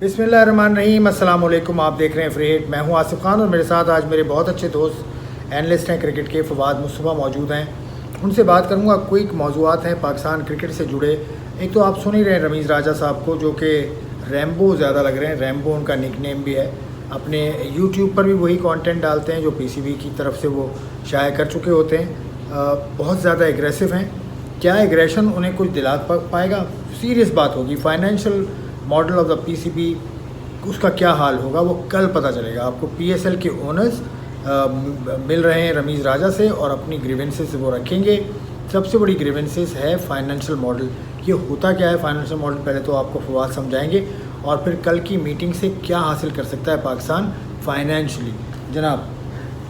बिस्मिल्लाहिर्रहमानिर्रहीम, अस्सलाम वालेकुम। आप देख रहे हैं फ्री हिट। मैं हूं आसिफ खान और मेरे साथ आज मेरे बहुत अच्छे दोस्त एनालिस्ट हैं क्रिकेट के, फवाद मुस्तफ़ा मौजूद हैं। उनसे बात करूंगा, क्विक मौज़ूआत हैं पाकिस्तान क्रिकेट से जुड़े। एक तो आप सुन ही रहे हैं रमीज़ राजा साहब को, जो कि रैम्बो ज़्यादा लग रहे हैं, रैम्बो उनका निकनेम भी है। अपने यूट्यूब पर भी वही कंटेंट डालते हैं जो पीसीबी की तरफ से वो शाया कर चुके होते हैं। बहुत ज़्यादा एग्रेसिव हैं। क्या एग्रेशन उन्हें कुछ दिला पाएगा? सीरियस बात होगी। Financial model of the PCB, उसका क्या हाल होगा वो कल पता चलेगा आपको। पीएसएल के ओनर्स मिल रहे हैं रमीज़ राजा से और अपनी ग्रीवेंसेस वो रखेंगे। सबसे बड़ी ग्रीवेंसेस है फाइनेंशियल मॉडल। ये होता क्या है फाइनेंशियल मॉडल, पहले तो आपको फवाद समझाएंगे और फिर कल की मीटिंग से क्या हासिल कर सकता है पाकिस्तान फाइनेंशियली। जनाब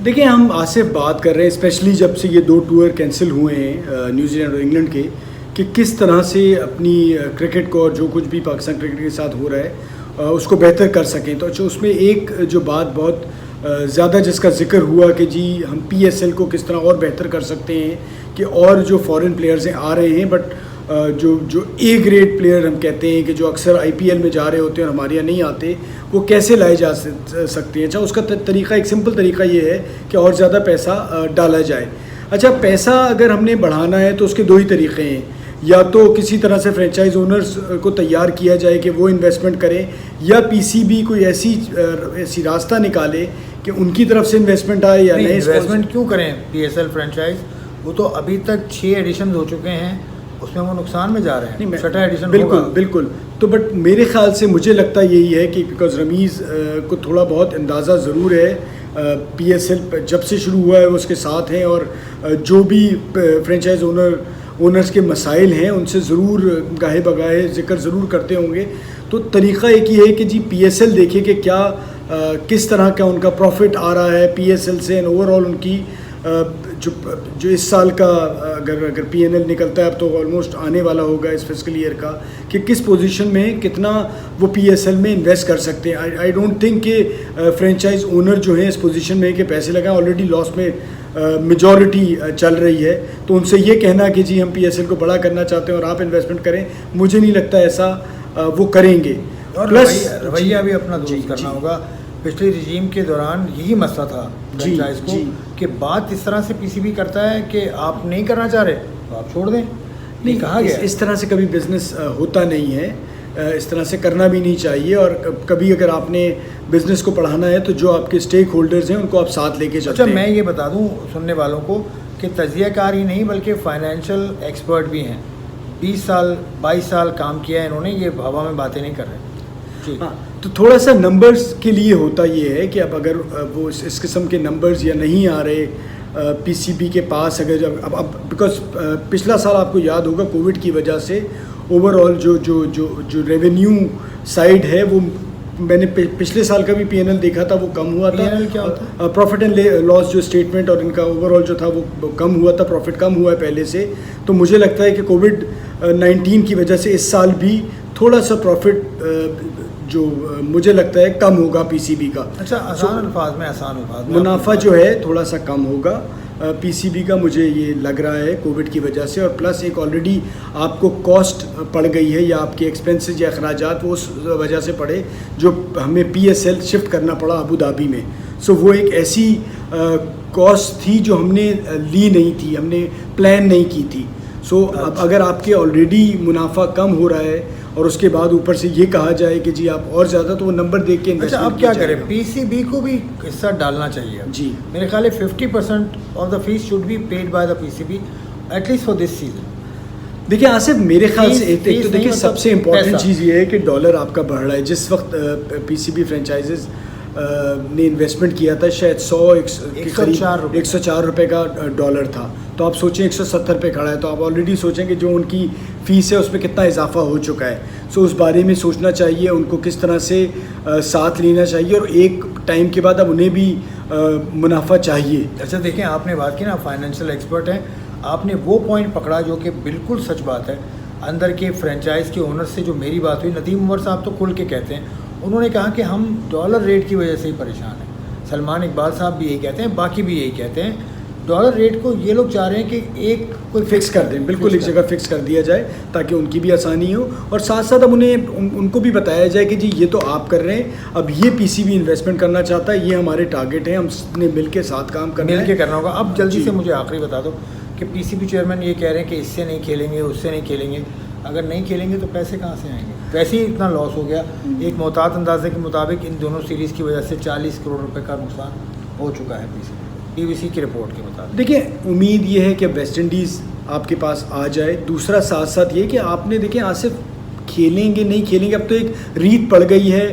देखिए, हम आसिफ बात कर रहे हैं स्पेशली जब से ये 2 टूर कैंसिल हुए हैं न्यूजीलैंड और इंग्लैंड के, कि किस तरह से अपनी क्रिकेट को और जो कुछ भी पाकिस्तान क्रिकेट के साथ हो रहा है उसको बेहतर कर सकें। तो उसमें एक जो बात बहुत ज़्यादा जिसका जिक्र हुआ कि जी हम पीएसएल को किस तरह और बेहतर कर सकते हैं, कि और जो फॉरेन प्लेयर्स हैं आ रहे हैं, बट जो ए ग्रेड प्लेयर हम कहते हैं कि जो अक्सर आईपीएल में जा रहे होते हैं और हमारे यहाँ नहीं आते, वो कैसे लाए जा सकते हैं। अच्छा, उसका तरीका, एक सिंपल तरीका ये है कि और ज़्यादा पैसा डाला जाए। अच्छा, पैसा अगर हमने बढ़ाना है तो उसके 2 ही तरीक़े हैं। या तो किसी तरह से फ्रेंचाइज ओनर्स को तैयार किया जाए कि वो इन्वेस्टमेंट करें, या पीसीबी कोई ऐसी रास्ता निकाले कि उनकी तरफ से इन्वेस्टमेंट आए। या नए इन्वेस्टमेंट क्यों करें पीएसएल फ्रेंचाइज? वो तो अभी तक 6 एडिशन हो चुके हैं, उसमें वो नुकसान में जा रहे हैं। 6वां एडिशन बिल्कुल। तो बट मेरे ख्याल से मुझे लगता यही है कि बिकॉज रमीज़ को थोड़ा बहुत अंदाज़ा ज़रूर है, पीएसएल जब से शुरू हुआ है वो उसके साथ हैं, और जो भी फ्रेंचाइज ओनर्स के मसाइल हैं उनसे ज़रूर गाहे बगाहे जिक्र ज़रूर करते होंगे। तो तरीक़ा एक ही है कि जी पीएसएल देखे कि क्या किस तरह का उनका प्रॉफिट आ रहा है पीएसएल से, एंड ओवरऑल उनकी जो इस साल का अगर पीएनएल निकलता है अब तो ऑलमोस्ट आने वाला होगा इस फिस्कल ईयर का, कि किस पोजीशन में कितना वो पीएसएल में इन्वेस्ट कर सकते हैं। आई डोंट थिंक कि फ्रेंचाइज ओनर जो हैं इस पोजीशन में कि पैसे लगाएं, ऑलरेडी लॉस में मेजॉरिटी चल रही है। तो उनसे ये कहना कि जी हम पीएसएल को बड़ा करना चाहते हैं और आप इन्वेस्टमेंट करें, मुझे नहीं लगता ऐसा वो करेंगे। और प्लस रवैया भी अपना दुरुस्त करना होगा। पिछले रजीम के दौरान यही मसला था फ्रेंचाइज को कि बात इस तरह से पीसीबी करता है कि आप नहीं करना चाह रहे तो आप छोड़ दें। नहीं कहा गया इस तरह से कभी बिज़नेस होता नहीं है, इस तरह से करना भी नहीं चाहिए। और कभी अगर आपने बिज़नेस को बढ़ाना है तो जो आपके स्टेक होल्डर्स हैं उनको आप साथ लेके चलते हैं। अच्छा, मैं ये बता दूं सुनने वालों को कि तजियाकार ही नहीं बल्कि फाइनेंशियल एक्सपर्ट भी हैं। 20 साल 22 साल काम किया है इन्होंने, ये हवा में बातें नहीं कर रहे। हाँ, तो थोड़ा सा नंबर्स के लिए होता ये है कि अब अगर वो इस किस्म के नंबर्स या नहीं आ रहे पीसीबी के पास, अगर अब बिकॉज पिछला साल आपको याद होगा कोविड की वजह से ओवरऑल जो रेवेन्यू साइड है वो, मैंने पिछले साल का भी पीएनएल देखा था, वो कम हुआ था। पीएनएल क्या होता है? प्रॉफिट एंड लॉस जो स्टेटमेंट, और इनका ओवरऑल जो था वो कम हुआ था, प्रॉफिट कम हुआ है पहले से। तो मुझे लगता है कि कोविड-19 की वजह से इस साल भी थोड़ा सा प्रॉफिट जो मुझे लगता है कम होगा पीसीबी का। अच्छा, आसान अल्फाज में मुनाफा जो है थोड़ा सा कम होगा पीसीबी का, मुझे ये लग रहा है कोविड की वजह से। और प्लस एक ऑलरेडी आपको कॉस्ट पड़ गई है, या आपके एक्सपेंसेस या अखराजात वो उस वजह से पड़े जो हमें पीएसएल शिफ्ट करना पड़ा अबू धाबी में। सो वो एक ऐसी कॉस्ट थी जो हमने ली नहीं थी, हमने प्लान नहीं की थी। सो अब अगर आपके ऑलरेडी मुनाफा कम हो रहा है और उसके बाद ऊपर से ये कहा जाए कि जी आप और ज़्यादा, तो वो नंबर देख के अच्छा, अब क्या करें? पीसीबी को भी हिस्सा डालना चाहिए जी। मेरे ख्याल है 50% of the fees should be paid by the PCB at least for this season. देखिए आसिफ, मेरे ख्याल से एक तो देखिए सबसे इम्पोर्टेंट चीज़ ये है कि डॉलर आपका बढ़ रहा है। जिस वक्त पीसीबी फ्रेंचाइजेज ने इन्वेस्टमेंट किया था शायद 104 रुपये का डॉलर था, तो आप सोचें 170 पे खड़ा है, तो आप ऑलरेडी सोचें कि जो उनकी फ़ीस है उसमें कितना इजाफा हो चुका है। सो उस बारे में सोचना चाहिए, उनको किस तरह से साथ लेना चाहिए, और एक टाइम के बाद अब उन्हें भी मुनाफा चाहिए। अच्छा देखें, आपने बात की ना फाइनेंशियल एक्सपर्ट हैं, आपने वो पॉइंट पकड़ा जो कि बिल्कुल सच बात है। अंदर के फ्रेंचाइज के ओनर से जो मेरी बात हुई, नदीम उमर साहब तो खुल के कहते हैं, उन्होंने कहा कि हम डॉलर रेट की वजह से ही परेशान हैं। सलमान इकबाल साहब भी यही कहते हैं, बाकी भी यही कहते हैं डॉलर रेट को ये लोग चाह रहे हैं कि एक कोई फिक्स कर दें, बिल्कुल एक जगह फिक्स कर दिया जाए ताकि उनकी भी आसानी हो, और साथ साथ अब उनको भी बताया जाए कि जी ये तो आप कर रहे हैं, अब ये पीसीबी इन्वेस्टमेंट करना चाहता है, ये हमारे टारगेट हैं, हमने मिल के साथ काम करना मिल के करना होगा। अब जल्दी से जी। मुझे आखिरी बता दो कि पीसीबी चेयरमैन ये कह रहे हैं कि इससे नहीं खेलेंगे, उससे नहीं खेलेंगे। अगर नहीं खेलेंगे तो पैसे कहाँ से आएंगे? वैसे ही इतना लॉस हो गया। एक मोहतात अंदाजे के मुताबिक इन दोनों सीरीज़ की वजह से 40 करोड़ रुपए का नुकसान हो चुका है पीबीसी की रिपोर्ट के मुताबिक। देखिए, उम्मीद ये है कि वेस्ट इंडीज़ आपके पास आ जाए। दूसरा साथ साथ ये कि आपने देखिए आज सिर्फ खेलेंगे नहीं खेलेंगे, अब तो एक रीत पड़ गई है,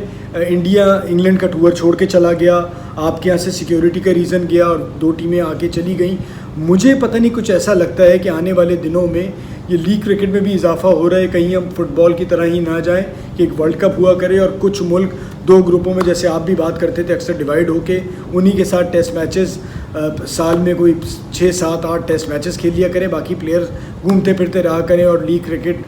इंडिया इंग्लैंड का टूर छोड़ के चला गया, आपके यहाँ से सिक्योरिटी का रीज़न गया और 2 टीमें आके चली गई। मुझे पता नहीं, कुछ ऐसा लगता है कि आने वाले दिनों में ये लीग क्रिकेट में भी इजाफा हो रहा है, कहीं हम फुटबॉल की तरह ही ना जाएं कि एक वर्ल्ड कप हुआ करे और कुछ मुल्क 2 ग्रुपों में, जैसे आप भी बात करते थे, अक्सर डिवाइड होके उन्हीं के साथ टेस्ट मैचेस साल में कोई 6, 7, 8 टेस्ट मैचेस खेल लिया करें, बाकी प्लेयर्स घूमते फिरते रहा करें और लीग क्रिकेट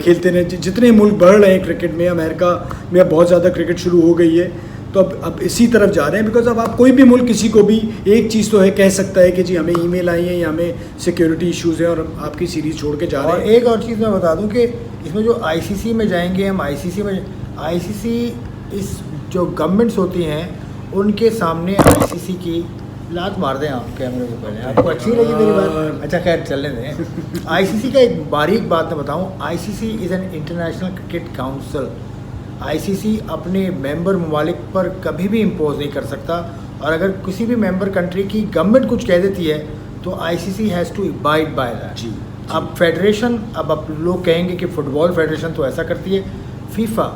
खेलते रहें। जितने मुल्क बढ़ रहे हैं क्रिकेट में, अमेरिका में बहुत ज़्यादा क्रिकेट शुरू हो गई है, तो अब इसी तरफ जा रहे हैं। बिकॉज अब आप कोई भी मुल्क किसी को भी एक चीज़ तो है, कह सकता है कि जी हमें ईमेल आई है या हमें सिक्योरिटी इश्यूज़ हैं और आपकी सीरीज़ छोड़ के जा रहे और हैं। एक और चीज़ मैं बता दूं कि इसमें जो आईसीसी में जाएंगे हम, आईसीसी इस जो गवर्नमेंट्स होती हैं उनके सामने आईसीसी की लात मार दें आप कैमरे से पहले। आपको अच्छी लगी मेरी बात? अच्छा खैर चलने दें। आईसीसी का एक बारीक बात मैं बताऊं, ICC is an international cricket council. ICC अपने मेंबर ममालिक पर कभी भी इम्पोज नहीं कर सकता, और अगर किसी भी मेंबर कंट्री की गवर्नमेंट कुछ कह देती है तो ICC has to abide by that. जी। अब फेडरेशन, अब आप लोग कहेंगे कि फुटबॉल फेडरेशन तो ऐसा करती है, फीफा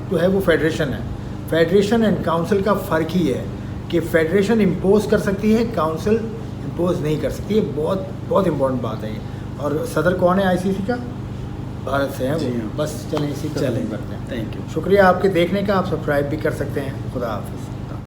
जो है वो फेडरेशन है। फेडरेशन एंड काउंसिल का फ़र्क ही है कि फेडरेशन इम्पोज कर सकती है, काउंसिल इम्पोज नहीं कर सकती है। बहुत बहुत इंपॉर्टेंट बात है ये। और सदर कौन है आईसीसी का? भारत से हैं जी वो। हाँ। बस चलें इसी तरह चलें, करते हैं। Thank you. शुक्रिया आपके देखने का। आप सब्सक्राइब भी कर सकते हैं। खुदा हाफिज़।